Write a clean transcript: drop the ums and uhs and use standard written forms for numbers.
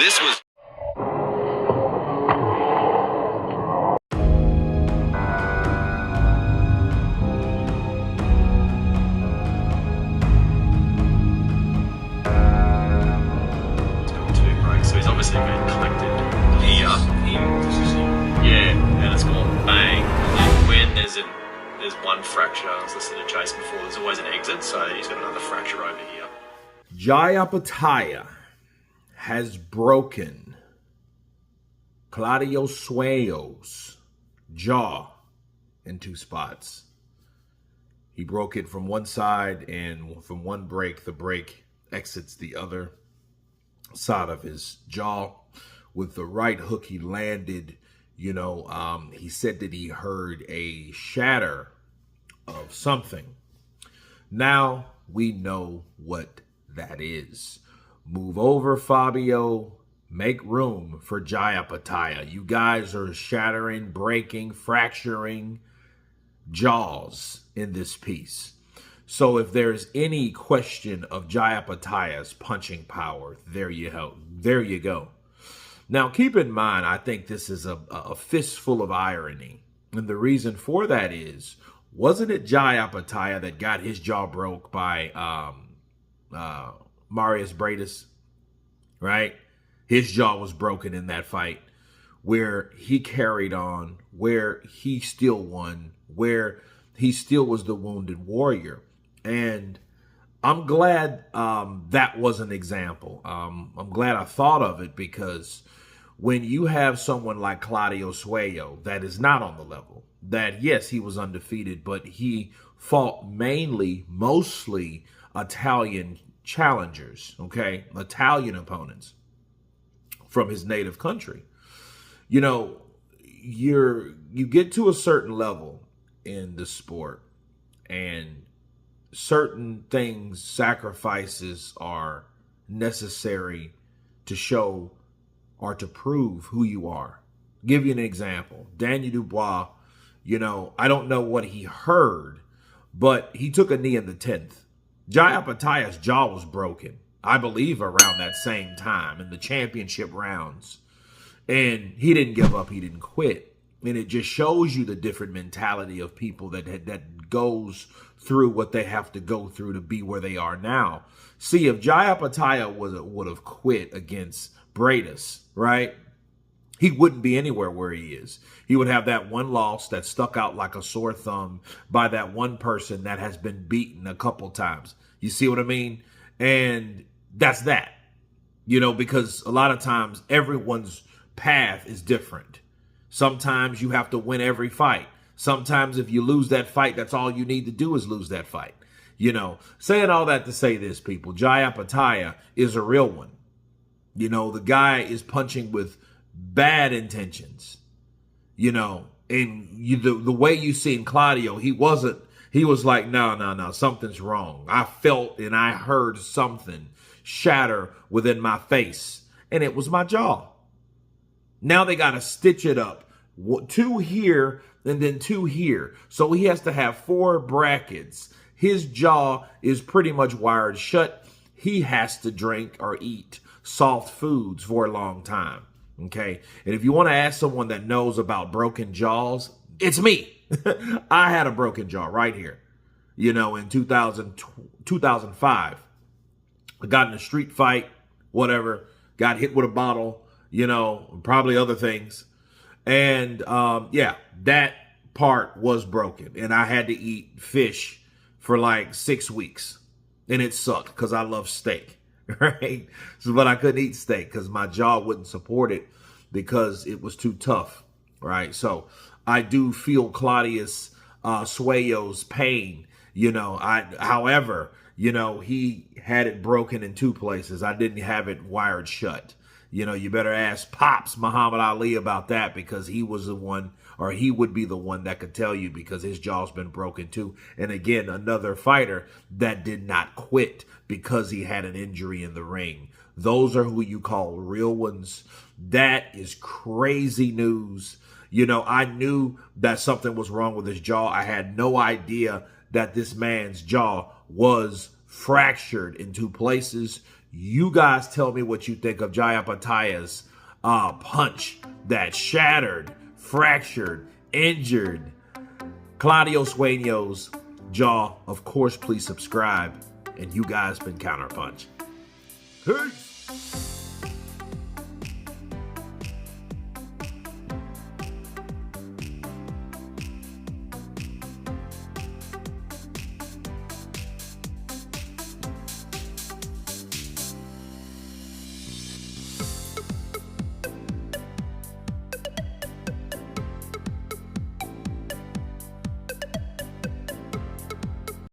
This was... So he's obviously been collected here. Yeah, and it's gone bang. And when there's one fracture, I was listening to Chase before, there's always an exit, so he's got another fracture over here. Opetaia has broken Claudio Squeo'S jaw in 2 spots. He broke it from one side, and from one break, the break exits the other side of his jaw. With the right hook he landed, he said that he heard a shatter of something. Now we know what that is. Move over, Fabio. Make room for Opetaia. You guys are shattering, breaking, fracturing jaws in this piece. So if there's any question of Opetaia's punching power, there you go. Now, keep in mind, I think this is a fistful of irony. And the reason for that is, wasn't it Opetaia that got his jaw broke by Marius Bradis, right? His jaw was broken in that fight, where he carried on, where he still won, where he still was the wounded warrior. And I'm glad that was an example. I'm glad I thought of it, because when you have someone like Claudio Squeo'S that is not on the level, that yes, he was undefeated, but he fought mostly Italian challengers, okay? Italian opponents from his native country. You get to a certain level in the sport, and certain things, sacrifices are necessary to show or to prove who you are. Give you an example. Daniel Dubois, I don't know what he heard, but he took a knee in the 10th. Opetaia's jaw was broken, I believe, around that same time in the championship rounds. And he didn't give up. He didn't quit. And it just shows you the different mentality of people that goes through what they have to go through to be where they are now. See, if Opetaia would have quit against Bradis, right, he wouldn't be anywhere where he is. He would have that one loss that stuck out like a sore thumb by that one person that has been beaten a couple times. You see what I mean? And that's that, because a lot of times everyone's path is different. Sometimes you have to win every fight. Sometimes if you lose that fight, that's all you need to do is lose that fight. Saying all that to say this, people, Opetaia is a real one. The guy is punching with bad intentions, and the way you seen Claudio, he was like, no, something's wrong. I felt and I heard something shatter within my face, and it was my jaw. Now they got to stitch it up. 2 here and then 2 here. So he has to have 4 brackets. His jaw is pretty much wired shut. He has to drink or eat soft foods for a long time. Okay. And if you want to ask someone that knows about broken jaws, it's me. I had a broken jaw right here, in 2005. I got in a street fight, whatever, got hit with a bottle, probably other things. And that part was broken. And I had to eat fish for like 6 weeks. And it sucked because I love steak, right? But I couldn't eat steak because my jaw wouldn't support it because it was too tough, right? So I do feel Claudius Squeo'S pain, however, he had it broken in 2 places. I didn't have it wired shut. You better ask Pops Muhammad Ali about that, because he was the one, or he would be the one that could tell you, because his jaw's been broken too. And again, another fighter that did not quit because he had an injury in the ring. Those are who you call real ones. That is crazy news. I knew that something was wrong with his jaw. I had no idea that this man's jaw was fractured in 2 places. You guys tell me what you think of Jai Opetaia's punch that shattered, fractured, injured Claudio Squeo'S jaw. Of course, please subscribe. And you guys been Counterpunch. Peace.